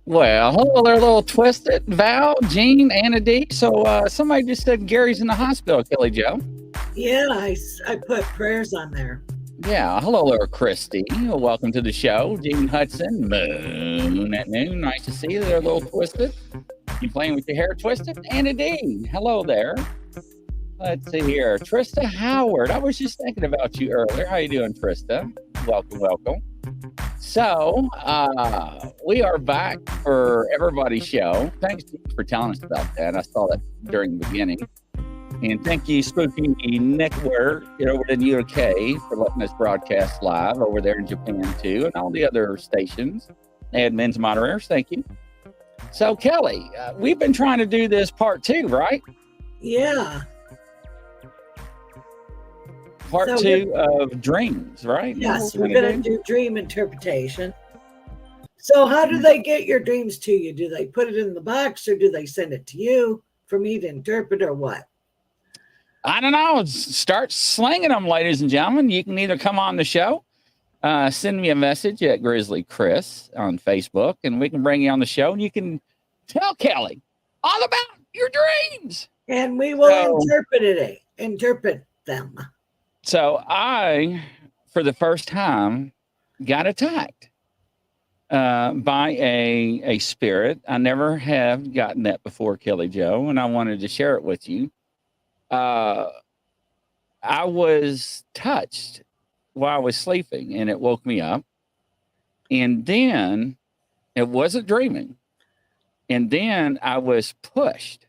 Well, hello there, little twisted. Val, Gene, Anna D. So somebody just said Gary's in the hospital, Kelly Joe. Yeah, I put prayers on there. Yeah, hello there, Christy. Welcome to the show. Gene Hudson, Moon at Noon. Nice to see you there, little twisted. You playing with your hair twisted? Anna D. Hello there. Let's see here. Trista Howard. I was just thinking about you earlier. How you doing, Trista? Welcome, welcome. So, we are back for everybody's show. Thanks for telling us about that. I saw that during the beginning. And thank you, Spooky Network over in the UK for letting us broadcast live over there in Japan, too, and all the other stations. Admins, moderators, thank you. So, Kelly, we've been trying to do this part 2, right? Yeah. Part 2 of dreams, right? Yes, we're going to do dream interpretation. So how do they get your dreams to you? Do they put it in the box or do they send it to you for me to interpret or what? I don't know. Start slinging them, ladies and gentlemen. You can either come on the show, send me a message at Grizzly Chris on Facebook, and we can bring you on the show, and you can tell Kelly all about your dreams. And we will interpret them. So I, for the first time, got attacked by a spirit. I never have gotten that before, Kelly Joe, and I wanted to share it with you. I was touched while I was sleeping, and it woke me up. And then it wasn't dreaming. And then I was pushed.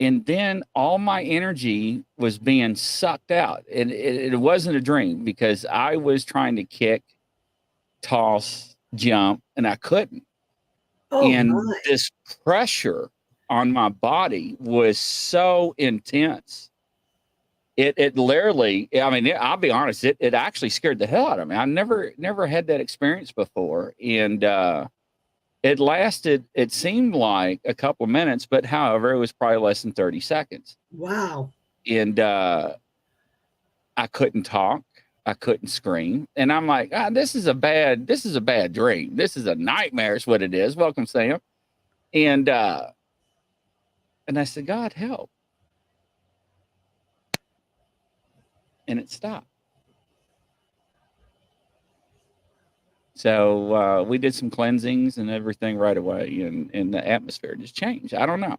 And then all my energy was being sucked out. And it wasn't a dream because I was trying to kick, toss, jump, and I couldn't. This pressure on my body was so intense. It literally, I mean, I'll be honest, it actually scared the hell out of me. I never had that experience before. And it lasted, it seemed like a couple of minutes, but however, it was probably less than 30 seconds. Wow. And I couldn't talk. I couldn't scream. And I'm like, this is a bad dream. This is a nightmare is what it is. Welcome, Sam. And I said, God, help. And it stopped. So we did some cleansings and everything right away, and the atmosphere just changed. I don't know.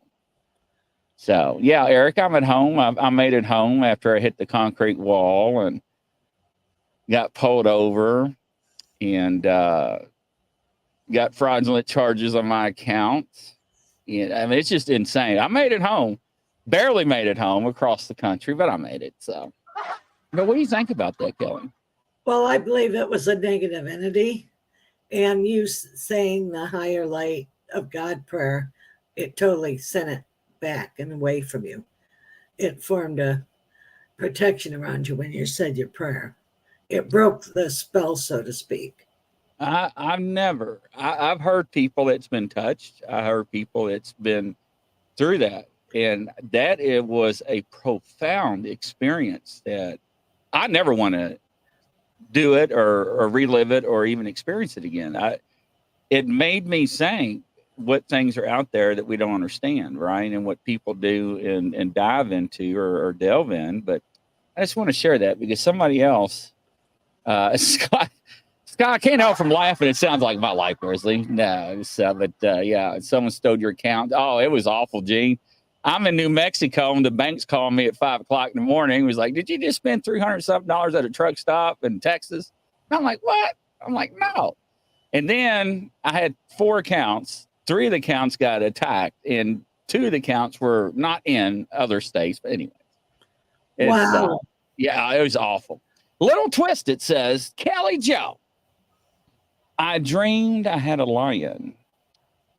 So, yeah, Eric, I'm at home. I made it home after I hit the concrete wall and got pulled over and got fraudulent charges on my account. And, I mean, it's just insane. I made it home. Barely made it home across the country, but I made it. So, but what do you think about that, Kelly? Well, I believe it was a negative entity. And you saying the higher light of God prayer, it totally sent it back and away from you. It formed a protection around you when you said your prayer. It broke the spell, so to speak. I've heard people that's been touched. I heard people that's been through that. And that it was a profound experience that I never want to do it or relive it or even experience it again. It made me think what things are out there that we don't understand, right? And what people do and dive into or delve in. But I just want to share that because somebody else, Scott, I can't help from laughing. It sounds like my life, Grizzly. No, yeah, someone stole your account. Oh, it was awful, Gene. I'm in New Mexico and the bank's calling me at 5 o'clock in the morning. He was like, did you just spend $300-something at a truck stop in Texas? And I'm like, what? I'm like, no. And then I had 4 accounts. 3 of the accounts got attacked and 2 of the accounts were not in other states. But anyway. Wow. Yeah, it was awful. Little twist, it says, Kelly Joe, I dreamed I had a lion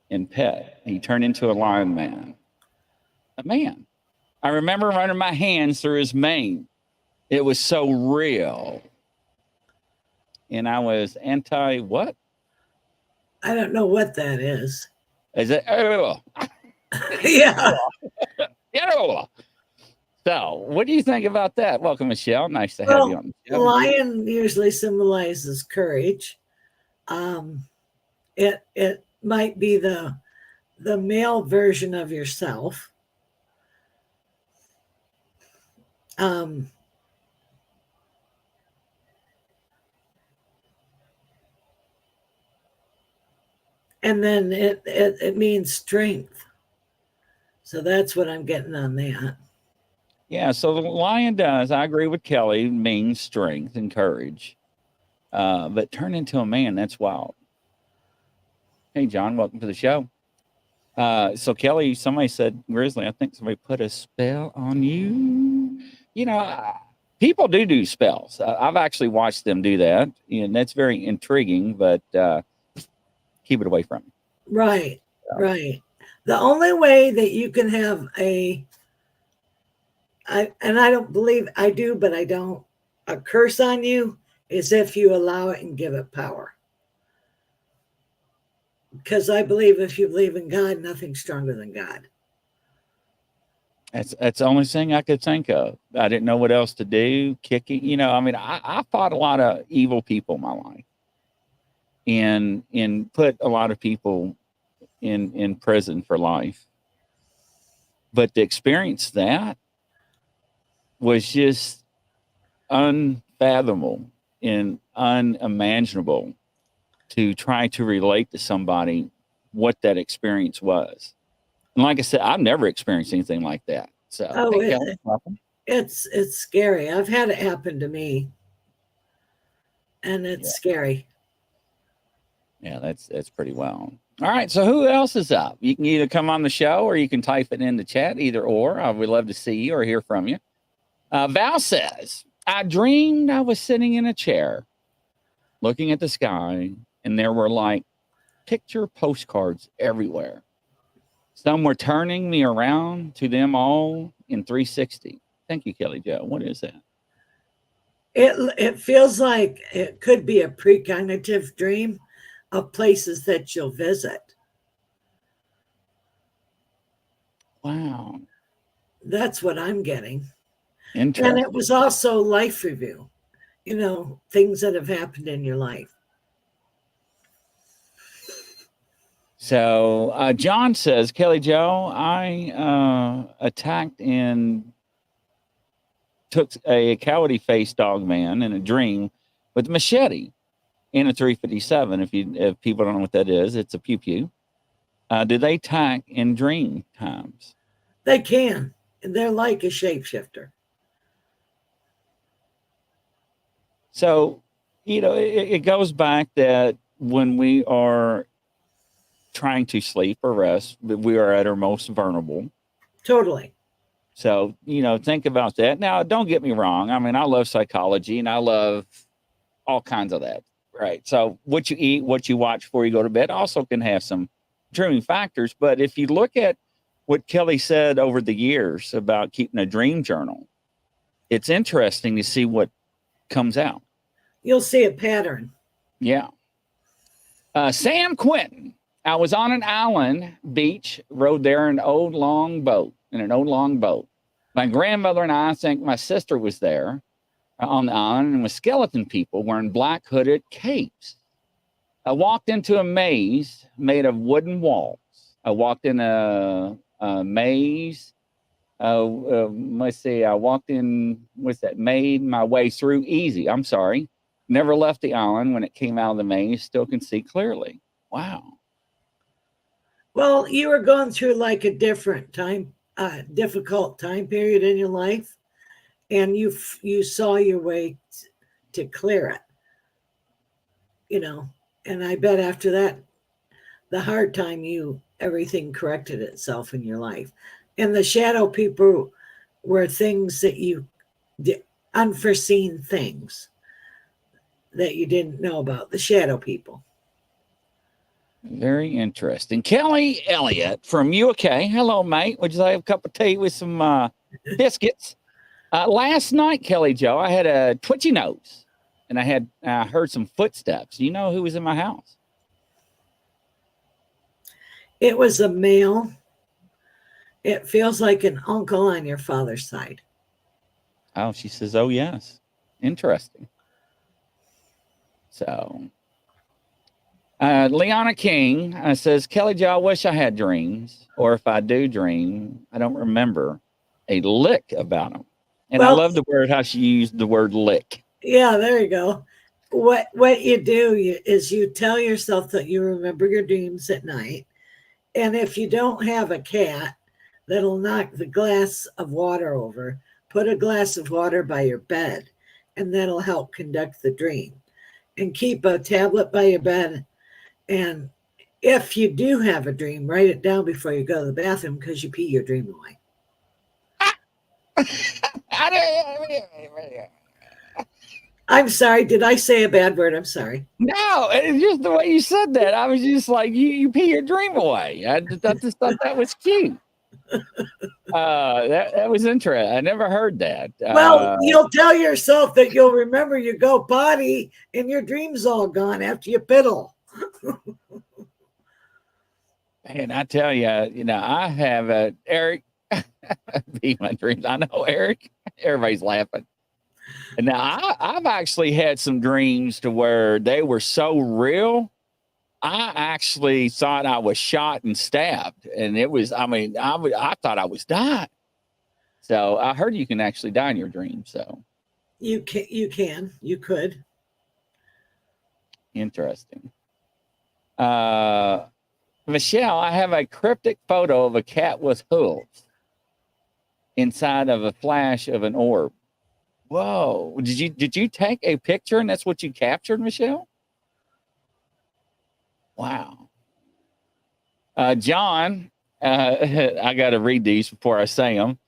in pet. He turned into a lion man. A man. I remember running my hands through his mane. It was so real. And I was anti what? I don't know what that is. Is it? Yeah. So, what do you think about that? Welcome, Michelle. Nice to have you on the show. Lion usually symbolizes courage. It might be the male version of yourself. And then it means strength. So that's what I'm getting on that. Yeah, so the lion does, I agree with Kelly, means strength and courage. But turn into a man, that's wild. Hey, John, welcome to the show. So Kelly, somebody said, Grizzly, I think somebody put a spell on you. You know, people do spells. I've actually watched them do that, and that's very intriguing, but keep it away from me. Right, right. The only way that you can have and I don't believe I do, but I don't, a curse on you is if you allow it and give it power. Because I believe if you believe in God, nothing's stronger than God. That's the only thing I could think of. I didn't know what else to do. Kicking, you know, I mean, I fought a lot of evil people in my life, and put a lot of people in prison for life. But to experience that was just unfathomable and unimaginable to try to relate to somebody what that experience was. And like I said, I've never experienced anything like that. So, Oh, hey, Kelly, welcome. It's scary. I've had it happen to me, and it's scary. Yeah, that's pretty wild. All right, so who else is up? You can either come on the show or you can type it in the chat, either or. I would love to see you or hear from you. Val says, I dreamed I was sitting in a chair looking at the sky, and there were like picture postcards everywhere. Some were turning me around to them all in 360. Thank you, Kelly Jo. What is that? It feels like it could be a precognitive dream of places that you'll visit. Wow. That's what I'm getting. Interesting. And it was also life review, you know, things that have happened in your life. So John says, Kelly Jo, I attacked and took a coyote-faced dog man in a dream with a machete and a 357. If people don't know what that is, it's a pew pew. Do they attack in dream times? They can. They're like a shapeshifter. So, you know, it goes back that when we are trying to sleep or rest, we are at our most vulnerable. Totally. So, you know, think about that. Now, don't get me wrong. I mean, I love psychology and I love all kinds of that. Right. So what you eat, what you watch before you go to bed also can have some dreaming factors. But if you look at what Kelly said over the years about keeping a dream journal, it's interesting to see what comes out. You'll see a pattern. Yeah. Sam Quinton. I was on an island beach, rode there in an old long boat. My grandmother and I think my sister was there on the island, and with skeleton people wearing black hooded capes. I walked into a maze made of wooden walls. I walked in a maze. Let's see. I walked in. Made my way through easy. I'm sorry. Never left the island when it came out of the maze. Still can see clearly. Wow. Well, you were going through like a different time, difficult time period in your life, and you saw your way to clear it. You know, and I bet after that, the hard time, everything corrected itself in your life. And the shadow people were things that you did, unforeseen things that you didn't know about, the shadow people. Very interesting. Kelly Elliott from UK. Hello, mate. Would you like a cup of tea with some biscuits? Last night, Kelly Jo, I had a twitchy nose, and I heard some footsteps. You know who was in my house? It was a male. It feels like an uncle on your father's side. Oh, she says, oh, yes. Interesting. So, Liana King says, Kelly Joe, I wish I had dreams, or if I do dream, I don't remember a lick about them. And I love the word, how she used the word lick. Yeah, there you go. What you do is you tell yourself that you remember your dreams at night. And if you don't have a cat that'll knock the glass of water over, put a glass of water by your bed, and that'll help conduct the dream. And keep a tablet by your bed. And if you do have a dream, write it down before you go to the bathroom because you pee your dream away. I'm sorry. Did I say a bad word? I'm sorry. No, it's just the way you said that. I was just like, you pee your dream away. I just thought that was cute. That was interesting. I never heard that. Well, you'll tell yourself that you'll remember you go potty and your dream's all gone after you piddle. And I tell you, I have Eric be my dreams. I know Eric. Everybody's laughing. And now I've actually had some dreams to where they were so real. I actually thought I was shot and stabbed, and it was. I mean, I thought I was dying. So I heard you can actually die in your dreams. So you could. Interesting. Michelle, I have a cryptic photo of a cat with hooves inside of a flash of an orb. Whoa. Did you take a picture and that's what you captured, Michelle? Wow. John, I got to read these before I say them.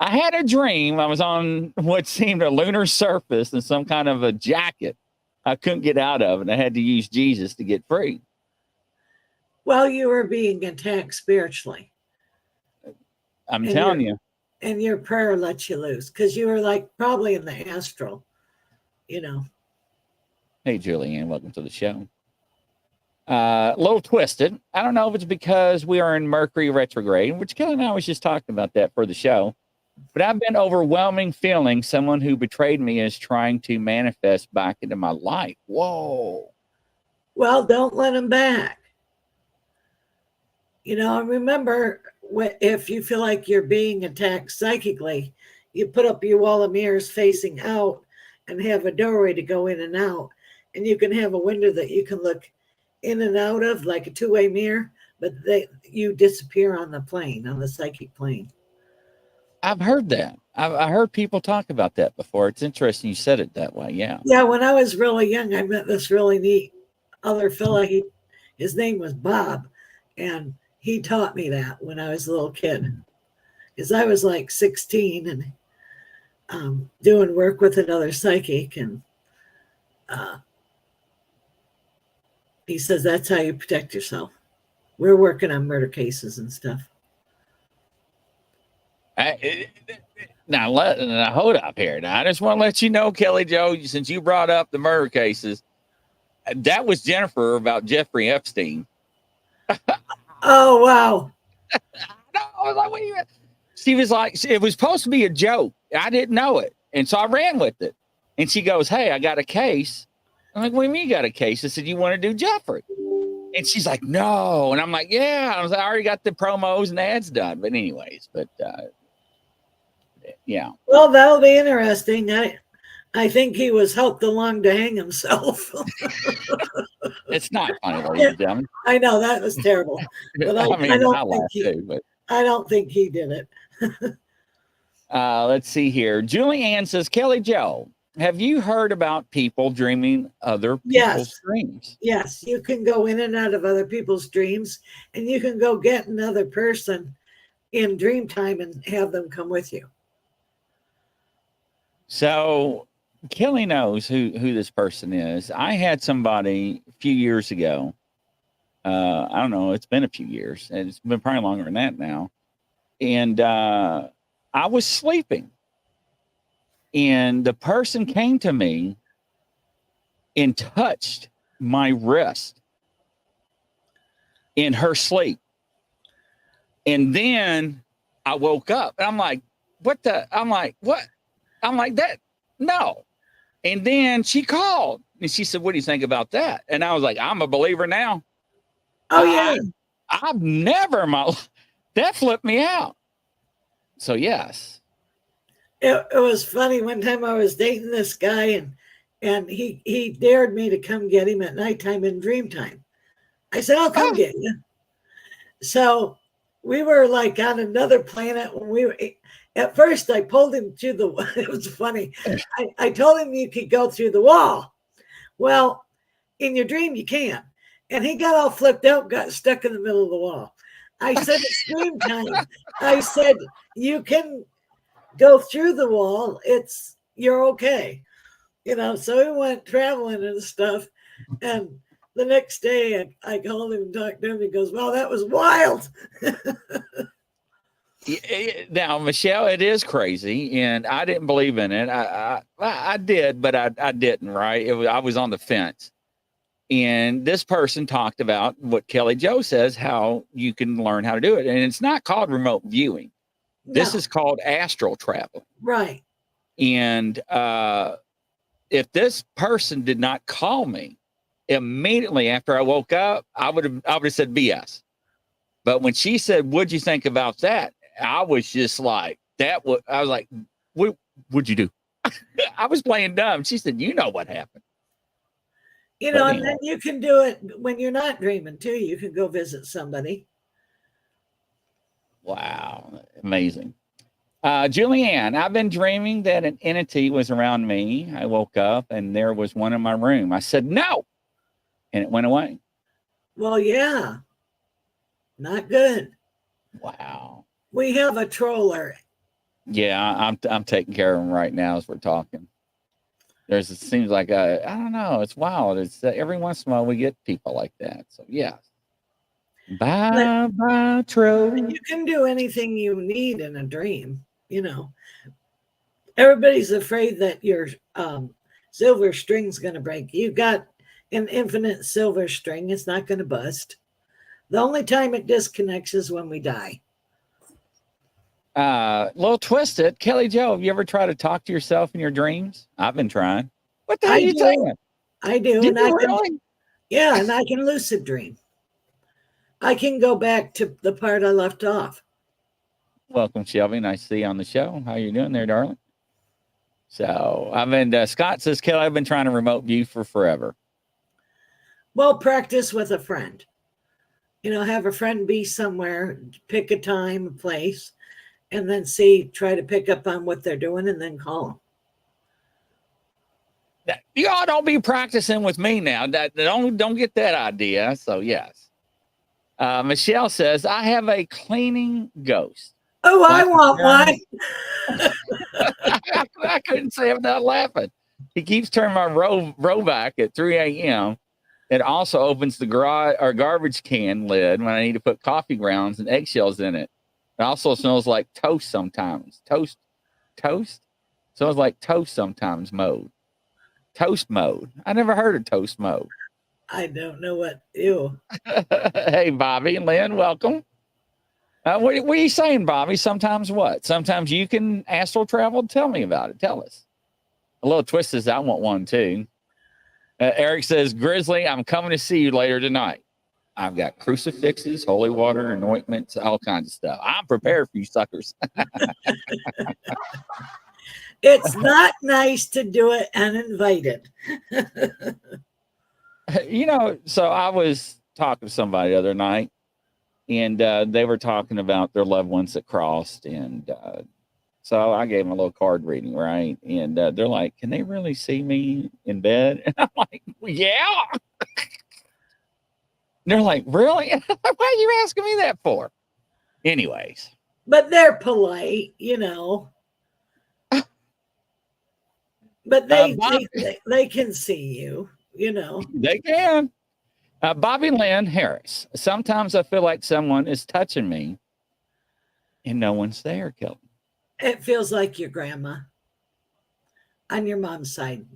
I had a dream. I was on what seemed a lunar surface in some kind of a jacket I couldn't get out of, and I had to use Jesus to get free. Well, you were being attacked spiritually. I'm telling you. And your prayer let you loose because you were like probably in the astral, Hey, Julianne, welcome to the show. A little twisted. I don't know if it's because we are in Mercury retrograde, which Kelly and I was just talking about that for the show. But I've been overwhelming feeling someone who betrayed me is trying to manifest back into my life. Whoa. Well, don't let him back. Remember, if you feel like you're being attacked psychically, you put up your wall of mirrors facing out and have a doorway to go in and out. And you can have a window that you can look in and out of like a two-way mirror, but you disappear on the plane, on the psychic plane. I've heard that. I heard people talk about that before. It's interesting you said it that way. Yeah. Yeah. When I was really young, I met this really neat other fella. His name was Bob, and he taught me that when I was a little kid, because I was like 16 and doing work with another psychic, and he says that's how you protect yourself. We're working on murder cases and stuff. Now hold up here. Now I just want to let you know, Kelly Joe, since you brought up the murder cases, that was Jennifer about Jeffrey Epstein. Oh wow! No, I was like, what are you? She was like, it was supposed to be a joke. I didn't know it, and so I ran with it. And she goes, "Hey, I got a case." I'm like, "What do you mean you got a case?" I said, "You want to do Jeffrey?" And she's like, "No," and I'm like, "Yeah." I was like, "I already got the promos and ads done." But anyways, yeah. Well, that'll be interesting. I think he was helped along to hang himself. It's not funny, ladies and gentlemen. I know that was terrible, but I don't think he did it. Let's see here. Julianne says, Kelly Joe, have you heard about people dreaming other people's dreams? Yes, you can go in and out of other people's dreams, and you can go get another person in dream time and have them come with you. So Kelly knows who this person is. I had somebody a few years ago. I don't know. It's been a few years, and it's been probably longer than that now. And I was sleeping, and the person came to me and touched my wrist in her sleep. And then I woke up, and I'm like, what the? I'm like, what? I'm like, that, no. And then she called and she said, "What do you think about that?" And I was like, "I'm a believer now." Oh, yeah. I've never that flipped me out. So yes. It was funny. One time I was dating this guy, and he dared me to come get him at nighttime in dream time. I said, "I'll come get you." So we were like on another planet when we were. At first, I pulled him to the. It was funny. I told him you could go through the wall. Well, in your dream, you can. And he got all flipped out, got stuck in the middle of the wall. I said, "It's dream time." I said, "You can go through the wall. You're okay." So we went traveling and stuff. And the next day, I called him and talked to him. He goes, "Well, that was wild." Now, Michelle, it is crazy, and I didn't believe in it. I did, but I didn't. Right? I was on the fence. And this person talked about what Kelly Joe says, how you can learn how to do it, and it's not called remote viewing. No. This is called astral travel. Right. And if this person did not call me immediately after I woke up, I would have said BS. But when she said, "What'd you think about that?" I was just like, I was like, what'd you do? I was playing dumb. She said, "You know what happened." And then you can do it when you're not dreaming too. You can go visit somebody. Wow. Amazing. Julianne, I've been dreaming that an entity was around me. I woke up and there was one in my room. I said, "No." And it went away. Well, yeah. Not good. Wow. We have a troller. Yeah, I'm taking care of him right now as we're talking. It seems like I don't know. It's wild. It's every once in a while we get people like that. So yeah. Bye, troll. You can do anything you need in a dream. Everybody's afraid that your silver string's going to break. You've got an infinite silver string. It's not going to bust. The only time it disconnects is when we die. Little twisted. Kelly Joe, have you ever tried to talk to yourself in your dreams? I've been trying. What the hell are you saying? I do. Did you really? Yeah, and I can lucid dream. I can go back to the part I left off. Welcome, Shelby. Nice to see you on the show. How you doing there, darling? So I've been, Scott says, "Kelly, I've been trying to remote view for forever." Well, practice with a friend. Have a friend be somewhere, pick a time, a place, and then try to pick up on what they're doing and then call them. Y'all don't be practicing with me now. Don't get that idea. So yes. Michelle says, "I have a cleaning ghost." Oh, I want one. I couldn't say it without laughing. He keeps turning my row back at 3 a.m. It also opens the garage or garbage can lid when I need to put coffee grounds and eggshells in it. It also smells like toast sometimes. Toast? Smells like toast sometimes mode. Toast mode. I never heard of toast mode. I don't know what. Ew. Hey, Bobby and Lynn, welcome. What are you saying, Bobby? Sometimes what? Sometimes you can astral travel? Tell me about it. Tell us. A little twist says, "I want one too." Eric says, "Grizzly, I'm coming to see you later tonight. I've got crucifixes, holy water, anointments, all kinds of stuff. I'm prepared for you suckers." It's not nice to do it uninvited. So I was talking to somebody the other night, and they were talking about their loved ones that crossed. And so I gave them a little card reading, right? And they're like, "Can they really see me in bed?" And I'm like, "Well, yeah." And they're like, "Really?" Why are you asking me that for? Anyways. But they're polite, But they can see you, They can. Bobby Lynn Harris. "Sometimes I feel like someone is touching me and no one's there, Kelly." It feels like your grandma on your mom's side.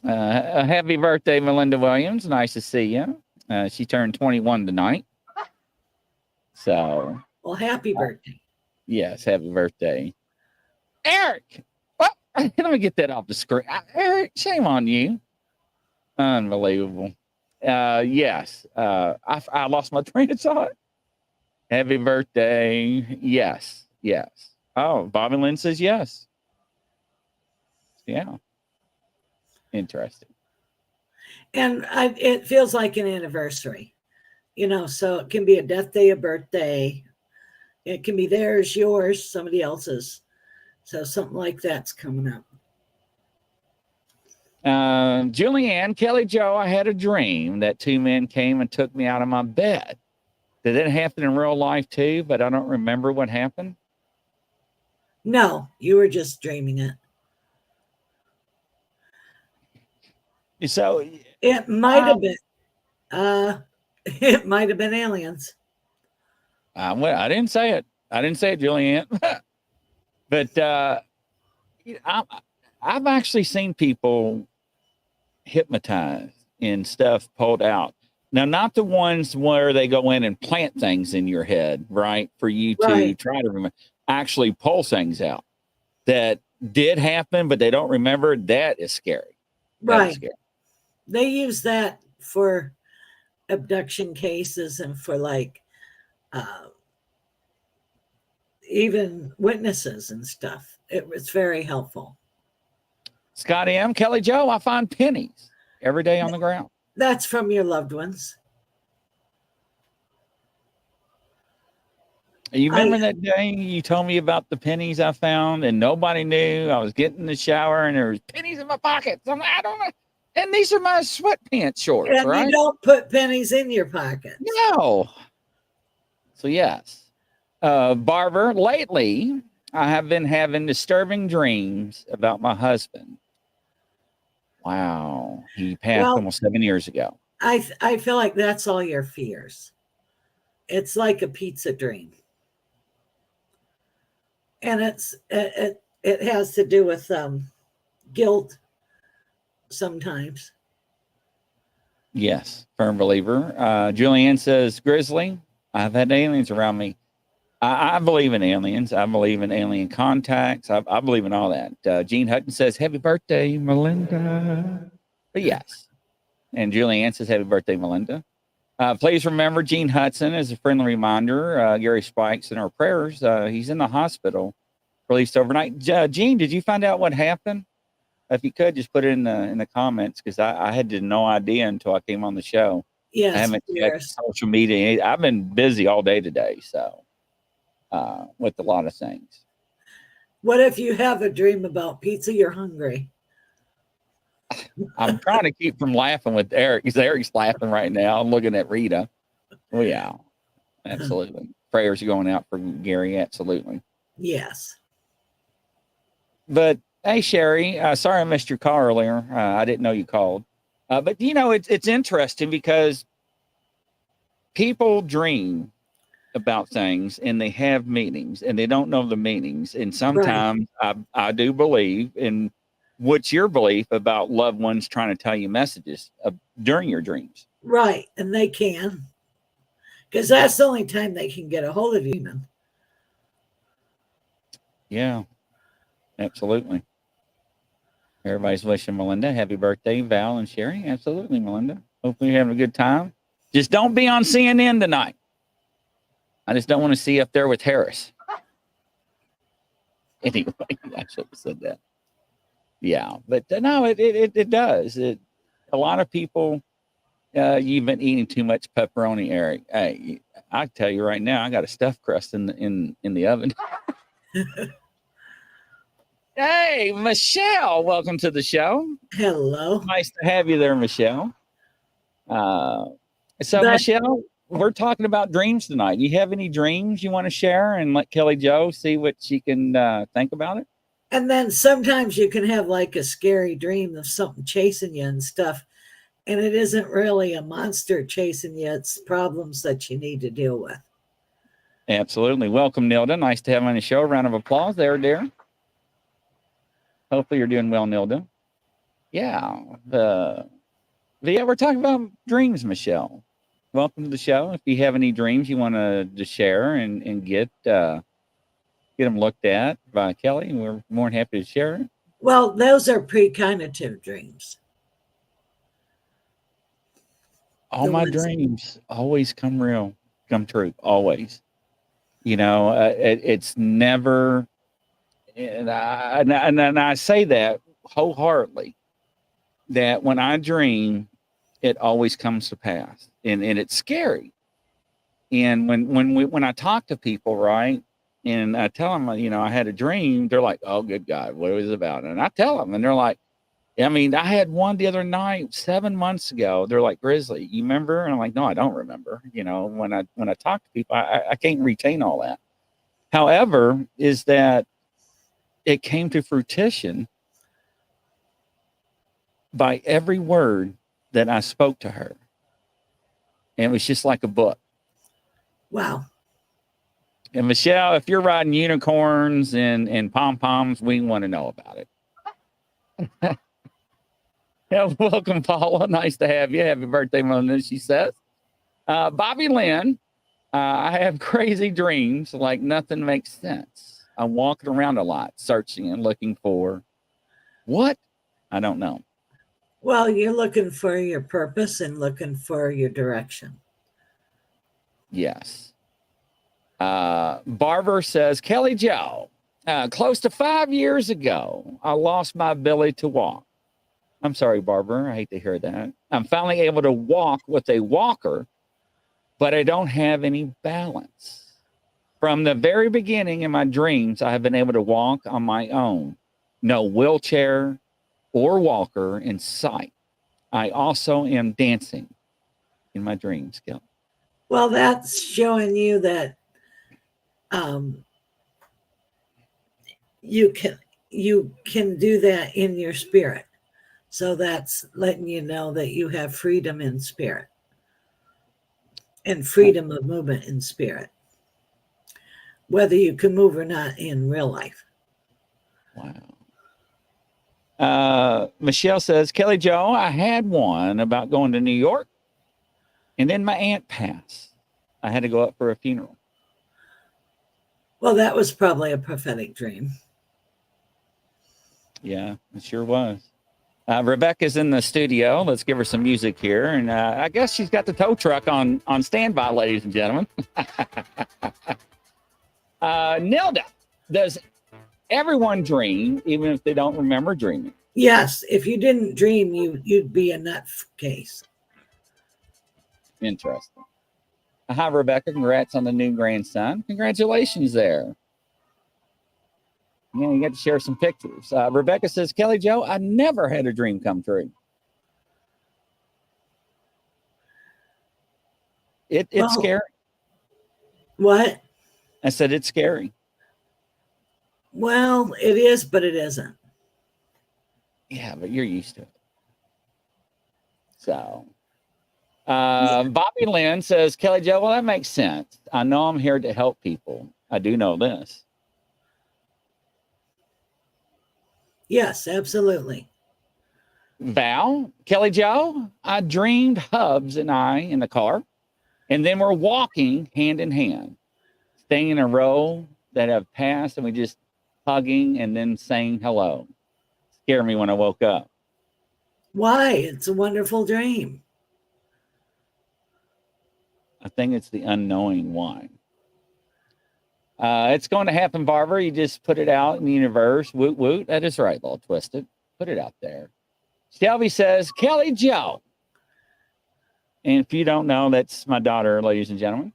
Happy birthday, Melinda Williams. Nice to see you. She turned 21 tonight. So. Well, happy birthday. Yes, happy birthday. Eric, what Let me get that off the screen. Eric, shame on you. Unbelievable. Yes. I lost my train of thought. Happy birthday. Yes. Yes. Oh, Bobby Lynn says yes. Yeah. Interesting. And it feels like an anniversary, so it can be a death day, a birthday. It can be theirs, yours, somebody else's. So something like that's coming up. Julianne, Kelly Joe, I had a dream that two men came and took me out of my bed. Did it happen in real life too? But I don't remember what happened. No, you were just dreaming it. So it might have been. It might have been aliens. Well, I didn't say it. I didn't say it, Julianne. But I've actually seen people hypnotized and stuff pulled out. Now, not the ones where they go in and plant things in your head, right? For you to try to remember, actually pull things out. That did happen, but they don't remember. That is scary. That is scary. They use that for abduction cases and for even witnesses and stuff. It was very helpful. Scotty M. Kelly Joe, I find pennies every day on the ground. That's from your loved ones. You remember that day you told me about the pennies I found and nobody knew? I was getting in the shower and there was pennies in my pockets. I'm like, I don't know. And these are my sweatpants shorts, and right? You don't put pennies in your pockets. No. So, yes. Barbara, lately, I have been having disturbing dreams about my husband. Wow. He passed almost 7 years ago. I feel like that's all your fears. It's like a pizza dream. And it has to do with guilt sometimes. Yes, firm believer. Julianne says, Grizzly, I've had aliens around me. I believe in aliens. I believe in alien contacts. I believe in all that. Gene Hutton says, happy birthday, Melinda. But yes. And Julianne says, happy birthday, Melinda. Please remember Gene Hudson as a friendly reminder. Gary Spikes in our prayers. He's in the hospital, released overnight. Gene, did you find out what happened? If you could, just put it in the comments, because I had no idea until I came on the show. Yes, I haven't checked social media. I've been busy all day today, so with a lot of things. What if you have a dream about pizza? You're hungry. I'm trying to keep from laughing with Eric, because Eric's laughing right now. I'm looking at Rita. Oh, yeah, absolutely. Prayers are going out for Gary, absolutely. Yes. But hey, Sherry, sorry I missed your call earlier. I didn't know you called. But, it's interesting because people dream about things and they have meanings and they don't know the meanings. And sometimes I do believe in what's your belief about loved ones trying to tell you messages during your dreams. Right. And they can. Because that's the only time they can get a hold of you. Yeah, absolutely. Everybody's wishing Melinda happy birthday, Val and Sherry. Absolutely, Melinda. Hopefully you're having a good time. Just don't be on CNN tonight. I just don't want to see you up there with Harris. Anyway, I should have said that. Yeah, but no, it does. A lot of people, you've been eating too much pepperoni, Eric. Hey, I tell you right now, I got a stuffed crust in the oven. Hey, Michelle, welcome to the show. Hello. Nice to have you there, Michelle. Michelle, we're talking about dreams tonight. You have any dreams you want to share and let Kelly Joe see what she can think about it? And then sometimes you can have like a scary dream of something chasing you and stuff. And it isn't really a monster chasing you. It's problems that you need to deal with. Absolutely. Welcome, Nilda. Nice to have you on the show. A round of applause there, dear. Hopefully you're doing well, Nilda. Yeah. We're talking about dreams, Michelle. Welcome to the show. If you have any dreams you want to share and get them looked at by Kelly, we're more than happy to share it. Well, those are precognitive dreams. All my dreams always come true, always. It's never, and I say that wholeheartedly, that when I dream, it always comes to pass, and it's scary. And when I talk to people, right, and I tell them, I had a dream, they're like, "Oh, good God, what was it about?" And I tell them, and they're like, I mean, I had one the other night 7 months ago. They're like, "Grizzly, you remember?" And I'm like, "No, I don't remember." When I talk to people, I can't retain all that. However, is that it came to fruition by every word that I spoke to her. And it was just like a book. Wow. And Michelle, if you're riding unicorns and pom-poms, we want to know about it. Yeah, welcome, Paula. Nice to have you. Happy birthday, Mona, she says. Bobby Lynn, I have crazy dreams like nothing makes sense. I'm walking around a lot, searching and looking for what? I don't know. Well, you're looking for your purpose and looking for your direction. Yes. Barber says, Kelly Joe, close to 5 years ago, I lost my ability to walk. I'm sorry, Barber. I hate to hear that. I'm finally able to walk with a walker, but I don't have any balance. From the very beginning in my dreams, I have been able to walk on my own. No wheelchair or walker in sight. I also am dancing in my dreams, Kelly. Well, that's showing you that you can do that in your spirit. So that's letting you know that you have freedom in spirit and freedom of movement in spirit, whether you can move or not in real life. Wow. Michelle says, Kelly Joe, I had one about going to New York, and then my aunt passed. I had to go up for a funeral. Well, that was probably a prophetic dream. Yeah, it sure was. Rebecca's in the studio. Let's give her some music here. And I guess she's got the tow truck on standby, ladies and gentlemen. Nilda, does everyone dream, even if they don't remember dreaming? Yes. If you didn't dream, you'd be a nutcase. Interesting. Hi, Rebecca. Congrats on the new grandson. Congratulations there. Yeah, you got to share some pictures. Rebecca says, Kelly Joe, I never had a dream come true. It's scary. What? I said it's scary. Well, it is, but it isn't. Yeah, but you're used to it. So, Bobby Lynn says, Kelly Joe, well, that makes sense. I know I'm here to help people. I do know this. Yes, absolutely. Val, Kelly Joe, I dreamed Hubs and I in the car, and then we're walking hand in hand, staying in a row that have passed, and we just hugging and then saying hello. Scared me when I woke up. Why? It's a wonderful dream. I think it's the unknowing why. It's going to happen, Barbara. You just put it out in the universe. Woot, woot. That is right, Little Twisted. Put it out there. Shelby says, Kelly Joe. And if you don't know, that's my daughter, ladies and gentlemen.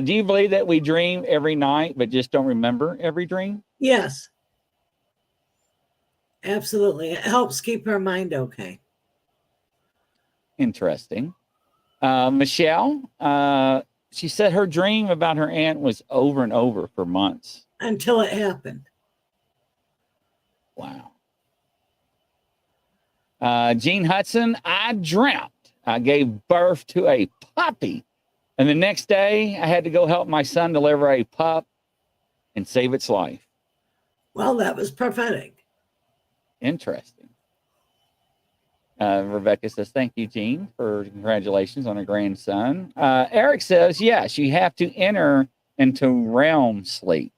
Do you believe that we dream every night, but just don't remember every dream? Yes. Absolutely. It helps keep our mind okay. Interesting. Michelle, she said her dream about her aunt was over and over for months. Until it happened. Wow. Gene Hudson, I dreamt I gave birth to a puppy. And the next day, I had to go help my son deliver a pup and save its life. Well, that was prophetic. Interesting. Rebecca says, thank you, Gene, for congratulations on a grandson. Eric says, yes, you have to enter into realm sleep.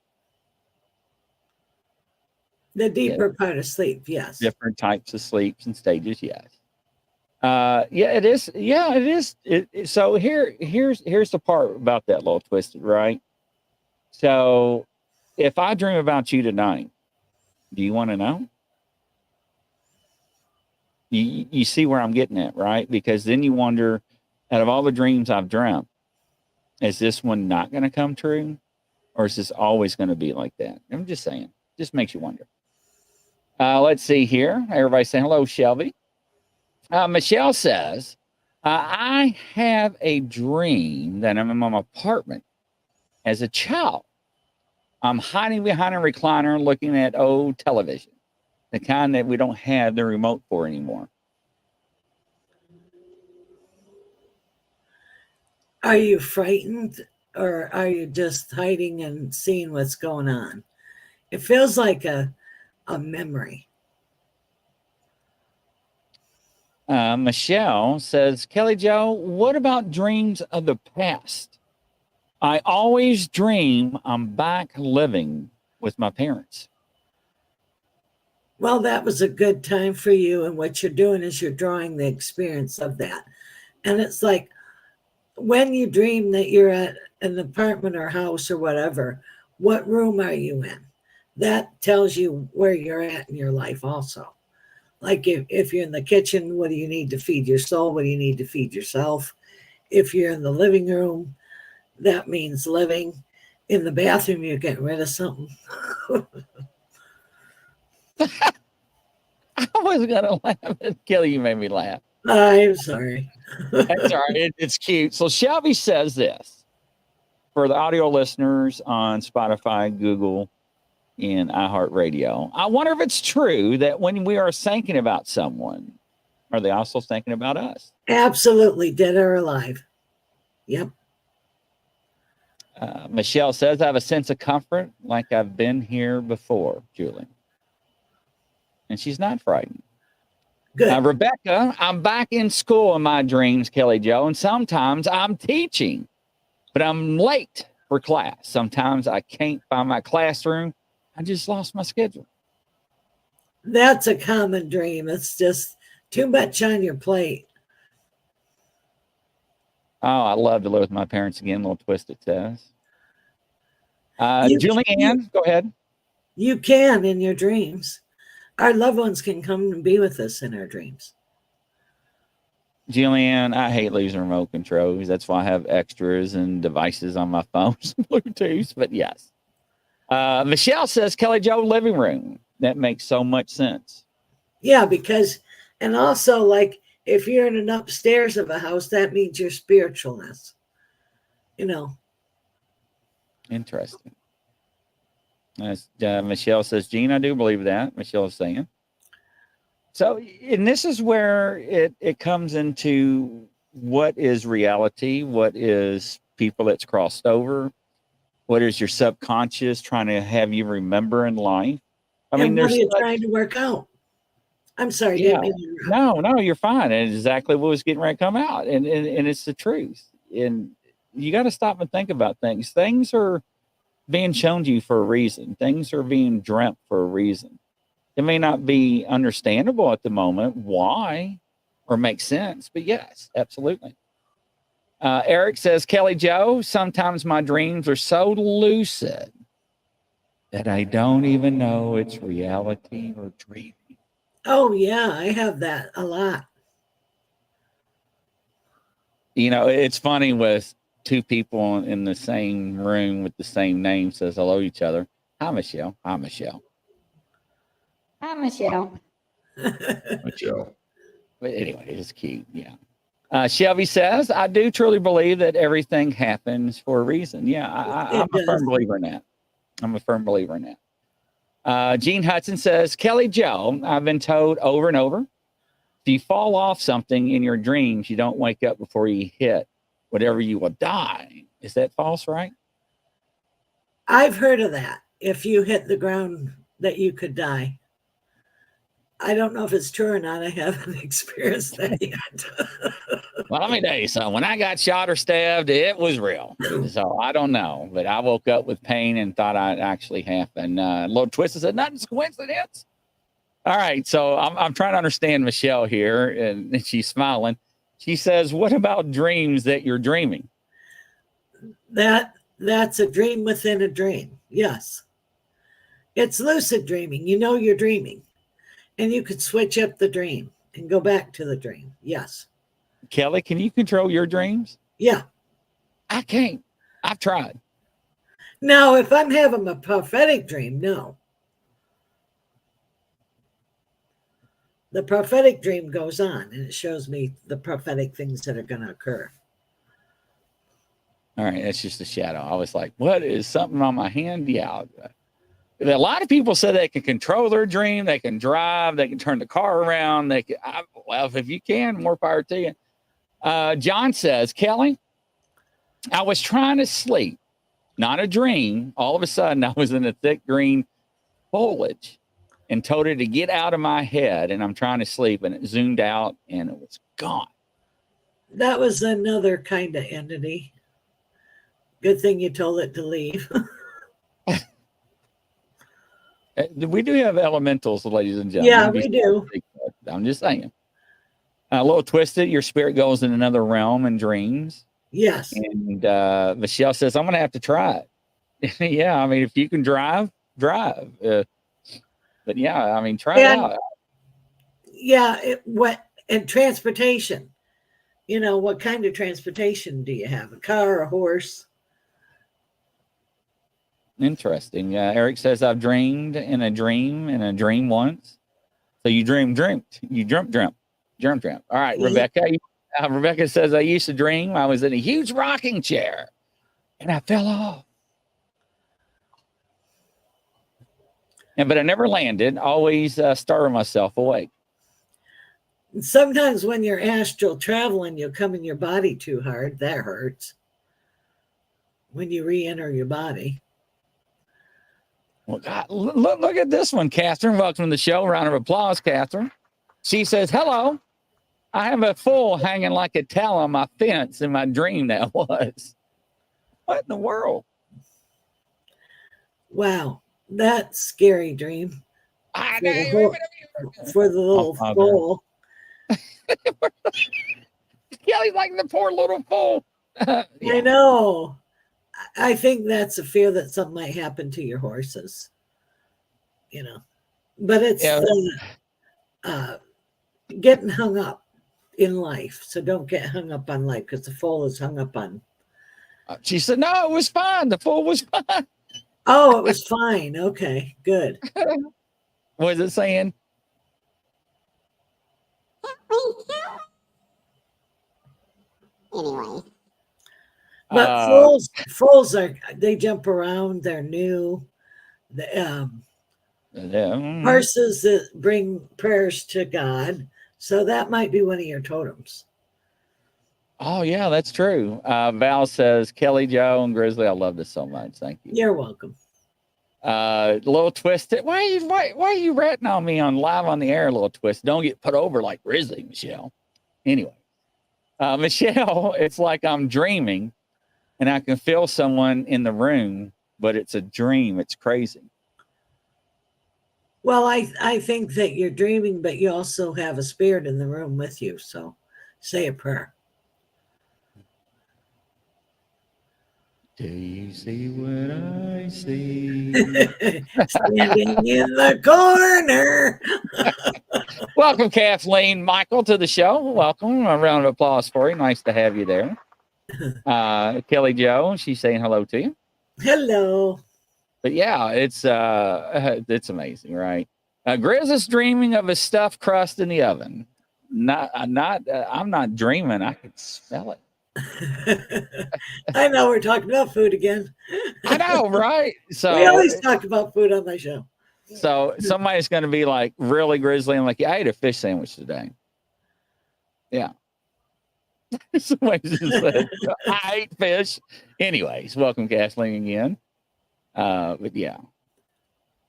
The deeper part of sleep, yes. Different types of sleeps and stages, yes. Yeah, it is. Yeah, it is. So here's the part about that little twisted, right? So if I dream about you tonight, do you want to know? You see where I'm getting at, right? Because then you wonder, out of all the dreams I've dreamt, is this one not going to come true? Or is this always going to be like that? I'm just saying, just makes you wonder. Let's see here. Everybody saying hello, Shelby. Michelle says, I have a dream that I'm in my apartment as a child. I'm hiding behind a recliner looking at old television, the kind that we don't have the remote for anymore. Are you frightened, or are you just hiding and seeing what's going on? It feels like a memory. Michelle says, Kelly Joe, what about dreams of the past? I always dream I'm back living with my parents. Well, that was a good time for you. And what you're doing is you're drawing the experience of that. And it's like when you dream that you're at an apartment or house or whatever, what room are you in? That tells you where you're at in your life also. Like if you're in the kitchen, what do you need to feed your soul? What do you need to feed yourself? If you're in the living room, that means living. In the bathroom, you're getting rid of something. I was going to laugh. Kelly, you made me laugh. I'm sorry. That's all right. It's cute. So Shelby says this for the audio listeners on Spotify, Google, and iHeartRadio. I wonder if it's true that when we are thinking about someone, are they also thinking about us? Absolutely, dead or alive. Yep. Michelle says, I have a sense of comfort like I've been here before, Julie. And she's not frightened. Good. Rebecca, I'm back in school in my dreams, Kelly Joe, and sometimes I'm teaching, but I'm late for class. Sometimes I can't find my classroom. I just lost my schedule. That's a common dream. It's just too much on your plate. Oh, I love to live with my parents again. A little twist it says. Julianne, go ahead. You can in your dreams. Our loved ones can come and be with us in our dreams. Julianne, I hate losing remote controls. That's why I have extras and devices on my phones, Bluetooth. But yes. Michelle says, Kelly Joe, living room. That makes so much sense. Yeah, because, and also like if you're in an upstairs of a house, that means your spiritualness. You know. Interesting. Michelle says, Gene, I do believe that. Michelle is saying. So, and this is where it comes into what is reality, what is people that's crossed over, what is your subconscious trying to have you remember in life. I mean, what are you there's trying to work out? I'm sorry, yeah, didn't mean to interrupt. no, you're fine. And exactly what was getting ready to come out, and it's the truth. And you got to stop and think about things. Things are being shown to you for a reason. Things are being dreamt for a reason. It may not be understandable at the moment why or make sense, but yes, absolutely. Eric says, Kelly Joe, sometimes my dreams are so lucid that I don't even know it's reality or dreaming. Oh, yeah, I have that a lot. You know, it's funny with two people in the same room with the same name says hello to each other. Hi, Michelle. Hi, Michelle. Hi, Michelle. Michelle. But anyway, it's cute. Yeah. Shelby says, I do truly believe that everything happens for a reason. Yeah, I'm a firm believer in that. I'm a firm believer in that. Gene Hudson says, Kelly Joe, I've been told over and over, if you fall off something in your dreams, you don't wake up before you hit whatever, you will die. Is that false, right? I've heard of that. If you hit the ground, that you could die. I don't know if it's true or not. I haven't experienced that yet. Well, let me tell you something. When I got shot or stabbed, it was real. So I don't know, but I woke up with pain and thought it actually happened. Little Twisted said, nothing's coincidence. All right. So I'm trying to understand Michelle here, and she's smiling. She says, what about dreams that you're dreaming? That's a dream within a dream. Yes. It's lucid dreaming. You know you're dreaming. And you could switch up the dream and go back to the dream. Yes. Kelly, can you control your dreams? Yeah. I can't. I've tried. Now, if I'm having a prophetic dream, no. The prophetic dream goes on and it shows me the prophetic things that are going to occur. All right. That's just a shadow. I was like, what is something on my hand? Yeah. A lot of people say they can control their dream. They can drive. They can turn the car around. Well, if you can, more power to you. John says, Kelly, I was trying to sleep, not a dream. All of a sudden, I was in a thick green foliage and told it to get out of my head. And I'm trying to sleep, and it zoomed out and it was gone. That was another kind of entity. Good thing you told it to leave. We do have elementals, ladies and gentlemen. Yeah, we do. I'm just saying. A little Twisted, your spirit goes in another realm and dreams. Yes. And Michelle says, I'm going to have to try it. Yeah, I mean, if you can drive. But yeah, I mean, try it out. Yeah, and transportation. You know, what kind of transportation do you have? A car, a horse? Interesting. Eric says, I've dreamed in a dream once. So you dreamt. You dreamt. All right, Rebecca. Rebecca says, I used to dream I was in a huge rocking chair and I fell off. But I never landed, always startled myself awake. Sometimes when you're astral traveling, you'll come in your body too hard. That hurts. When you re-enter your body. Well, God, look at this one, Catherine. Welcome to the show. Round of applause, Catherine. She says, hello. I have a fool hanging like a towel on my fence in my dream that was. What in the world? Wow. That's scary dream. I know. For the little fool. Kelly's like the poor little fool. Yeah. I know. I think that's a fear that something might happen to your horses, you know, but it's getting hung up in life. So don't get hung up on life because the fool is hung up on. She said, no, it was fine. The fool was fine. Oh, it was fine. Okay, good. What is it saying? Anyway. But fools they jump around. They're new. Horses that bring prayers to God. So that might be one of your totems. Oh, yeah, that's true. Val says, Kelly, Joe, and Grizzly, I love this so much. Thank you. You're welcome. A little Twisted. Why are you ratting on me on live on the air, a little Twisted? Don't get put over like Grizzly, Michelle. Anyway, Michelle, it's like I'm dreaming. And I can feel someone in the room, but it's a dream. It's crazy. Well, I think that you're dreaming, but you also have a spirit in the room with you. So say a prayer. Do you see what I see? Standing in the corner. Welcome, Kathleen Michael, to the show. Welcome. A round of applause for you. Nice to have you there. Kelly Joe, she's saying hello to you. Hello. But yeah, it's amazing, right? Grizz is dreaming of a stuffed crust in the oven. I'm not dreaming. I can smell it. I know we're talking about food again. I know, right? So we always talk about food on my show. So somebody's going to be like, really, Grizzly? I'm like, yeah, I ate a fish sandwich today. Yeah. Somebody just said, I ate fish. Anyways, welcome, Kathleen, again. But yeah.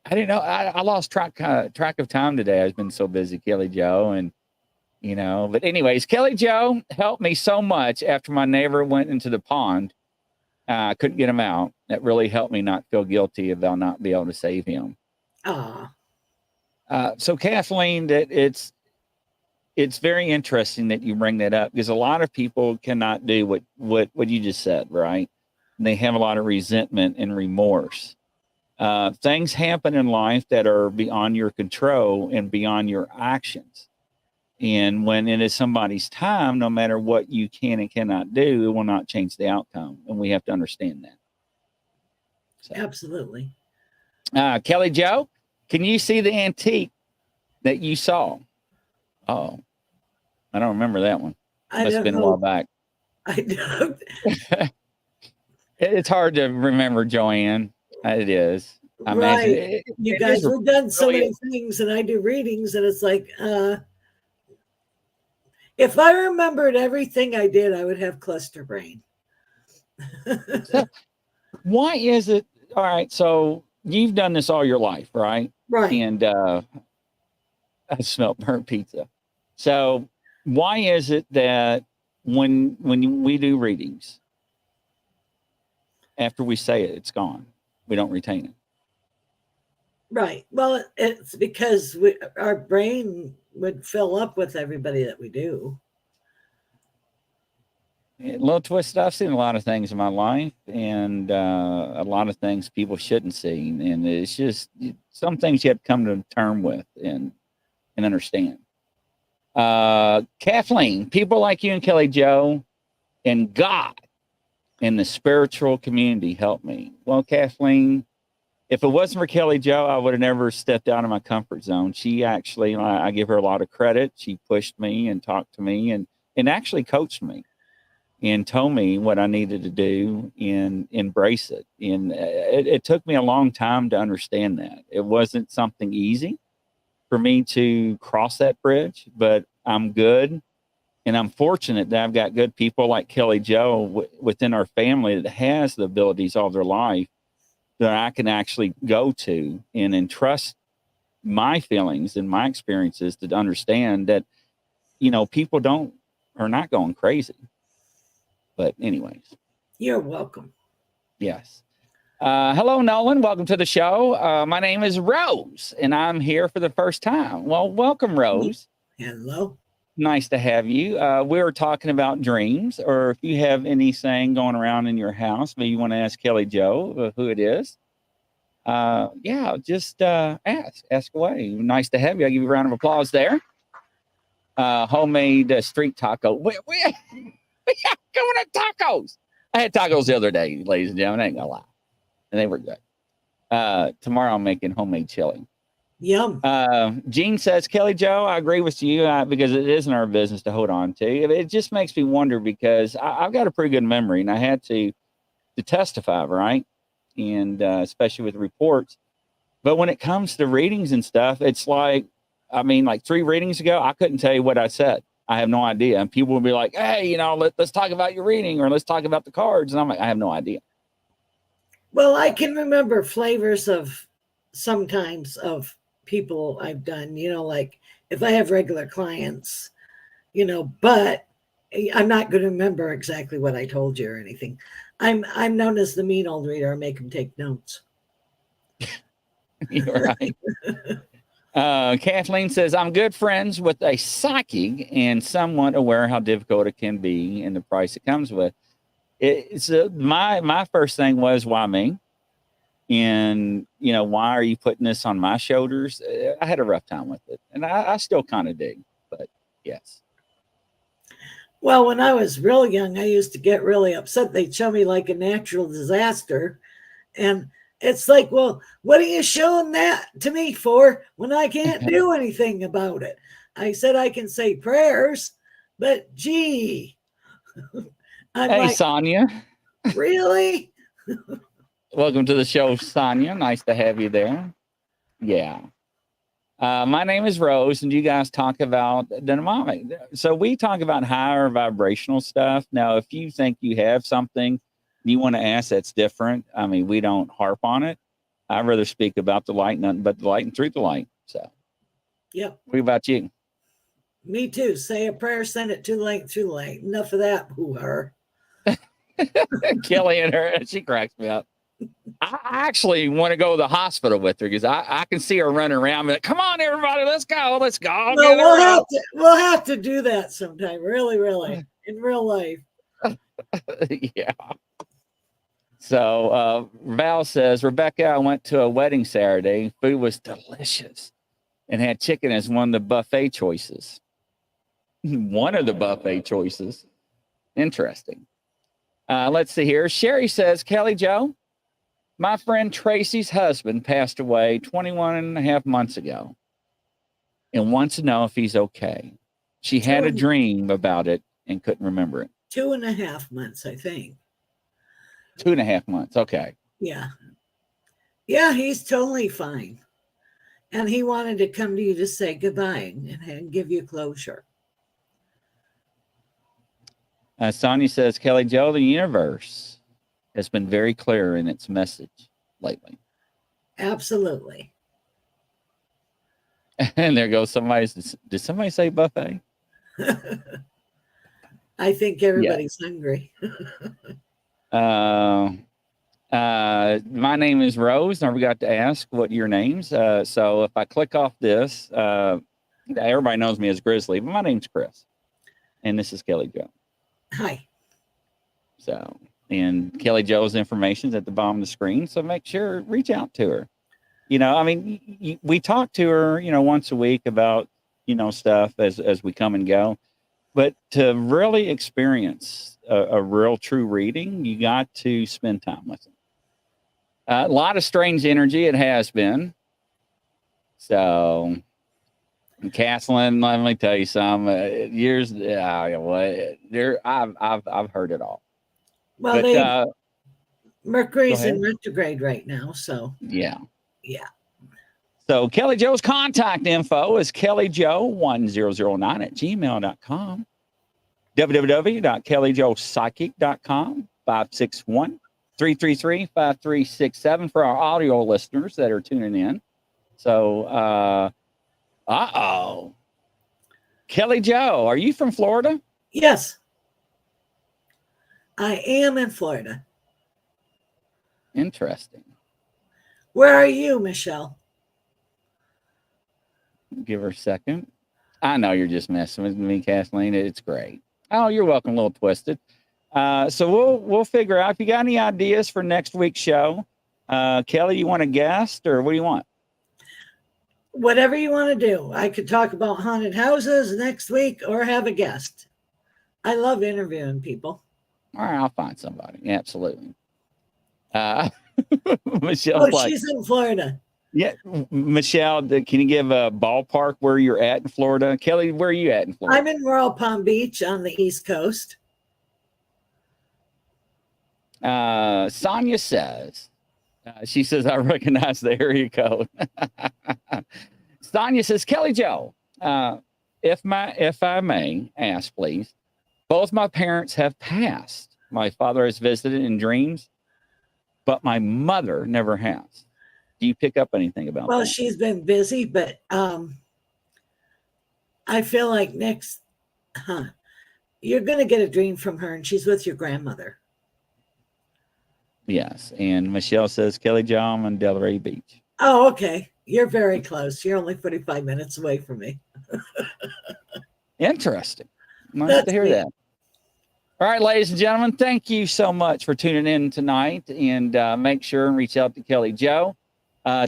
I didn't know. I lost track of time today. I've been so busy, Kelly Joe, and But anyways, Kelly Joe helped me so much after my neighbor went into the pond. I couldn't get him out. That really helped me not feel guilty about not being able to save him. Ah. So Kathleen, that it's very interesting that you bring that up, because a lot of people cannot do what you just said, right? And they have a lot of resentment and remorse. Things happen in life that are beyond your control and beyond your actions. And when it is somebody's time, no matter what you can and cannot do, it will not change the outcome. And we have to understand that. So, absolutely. Kelly Joe, can you see the antique that you saw? Oh, I don't remember that one. Must have been a while back. I don't. It's hard to remember, Joanne. It is. I right. You guys have done so many things, and I do readings, and it's like, if I remembered everything I did, I would have cluster brain. So, why is it? All right. So you've done this all your life, right? Right. And I smelled burnt pizza. So why is it that when we do readings, after we say it, it's gone? We don't retain it. Right. Well, it's because our brain would fill up with everybody that we do. A little twisted. I've seen a lot of things in my life, and a lot of things people shouldn't see. And it's just some things you have to come to terms with and understand. Kathleen, people like you and Kelly Joe and God in the spiritual community help me. Well, Kathleen, if it wasn't for Kelly Joe, I would have never stepped out of my comfort zone. She actually, I give her a lot of credit. She pushed me and talked to me and actually coached me and told me what I needed to do and embrace it. And it took me a long time to understand that. It wasn't something easy for me to cross that bridge, but I'm good. And I'm fortunate that I've got good people like Kelly Joe within our family that has the abilities all their life that I can actually go to and entrust my feelings and my experiences to understand that, people are not going crazy. But anyways. You're welcome. Yes. Hello, Nolan. Welcome to the show. My name is Rose, and I'm here for the first time. Well, welcome, Rose. Hello. Nice to have you. We were talking about dreams, or if you have anything going around in your house, maybe you want to ask Kelly Joe who it is. Just ask away. Nice to have you. I'll give you a round of applause there. Homemade street taco. We going to tacos. I had tacos the other day, ladies and gentlemen. I ain't gonna lie, and they were good. Tomorrow I'm making homemade chili. Yum. Gene says, Kelly Joe, I agree with you because it isn't our business to hold on to. It just makes me wonder because I've got a pretty good memory and I had to testify, right? And especially with reports. But when it comes to readings and stuff, it's like 3 readings ago, I couldn't tell you what I said. I have no idea. And people would be like, hey, let's talk about your reading or let's talk about the cards. And I'm like, I have no idea. Well, I can remember flavors of sometimes of people I've done, like if I have regular clients, but I'm not going to remember exactly what I told you or anything. I'm known as the mean old reader. I make them take notes. You're right. Kathleen says, I'm good friends with a psychic and somewhat aware how difficult it can be and the price it comes with. It's my first thing was, why me? And, why are you putting this on my shoulders? I had a rough time with it. And I still kind of dig, but yes. Well, when I was real young, I used to get really upset. They'd show me like a natural disaster. And it's like, well, what are you showing that to me for when I can't do anything about it? I said I can say prayers, but gee. Hey, like, Sonia. Really? Welcome to the show, Sonia. Nice to have you there. Yeah. My name is Rose, and you guys talk about dynamic. So we talk about higher vibrational stuff. Now, if you think you have something you want to ask that's different, we don't harp on it. I'd rather speak about the light, nothing but the light and through the light. So, Yep. what about you? Me too. Say a prayer, send it to the light, through the light. Enough of that, hoo-her. Kelly and her, she cracks me up. I actually want to go to the hospital with her because I can see her running around. Like, come on, everybody, let's go. No, we'll have to do that sometime. Really, really, in real life. Yeah. So Val says, Rebecca, I went to a wedding Saturday. Food was delicious and had chicken as one of the buffet choices. One of the buffet choices. Interesting. Let's see here. Sherry says, Kelly Joe, my friend Tracy's husband passed away 21 and a half months ago and wants to know if he's okay. She had a dream about it and couldn't remember it. 2.5 months, I think. 2.5 months. Okay. Yeah. Yeah, he's totally fine. And he wanted to come to you to say goodbye and give you closure. Sonia says, Kelly Joe, the universe has been very clear in its message lately. Absolutely. And there goes somebody. Did somebody say buffet? I think everybody's hungry. My name is Rose, and I forgot to ask what your names. So if I click off this, everybody knows me as Grizzly, but my name's Chris, and this is Kelly Joe. Hi. So, and Kelly Joe's information is at the bottom of the screen, so make sure reach out to her. You know, I mean, we talk to her, you know, once a week about, you know, stuff as we come and go. But to really experience a real true reading, you got to spend time with them. A lot of strange energy it has been. So, Kathleen, let me tell you something. I've heard it all. Well, but, Mercury's in retrograde right now, so yeah. So Kelly Joe's contact info is kellyjoe1009@gmail.com, www.kellyjoepsychic.com, 561-333-5367 for our audio listeners that are tuning in. So, Kelly Joe, are you from Florida? Yes, I am in Florida. Interesting. Where are you, Michelle? Give her a second. I know you're just messing with me, Kathleen. It's great. Oh, you're welcome, a little twisted. So we'll figure out if you got any ideas for next week's show. Kelly, you want a guest or what do you want? Whatever you want to do. I could talk about haunted houses next week or have a guest. I love interviewing people. All right, I'll find somebody. Absolutely. Michelle. Oh, she's in Florida. Yeah, Michelle, can you give a ballpark where you're at in Florida? Kelly, where are you at in Florida? I'm in Royal Palm Beach on the East Coast. Sonia says, she says, I recognize the area code. Sonia says, Kelly Joe, if I may ask, please, both my parents have passed. My father has visited in dreams, but my mother never has. Do you pick up anything about that? Well, she's been busy, but I feel like you're going to get a dream from her, and she's with your grandmother. Yes, and Michelle says, Kelly Joe, I'm in Delray Beach. Oh, okay. You're very close. You're only 45 minutes away from me. Interesting. Nice to hear that. All right, ladies and gentlemen, thank you so much for tuning in tonight, and make sure and reach out to Kelly Joe.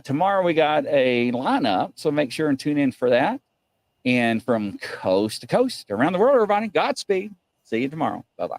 Tomorrow we got a lineup, so make sure and tune in for that. And from coast to coast around the world, everybody, Godspeed. See you tomorrow. Bye-bye.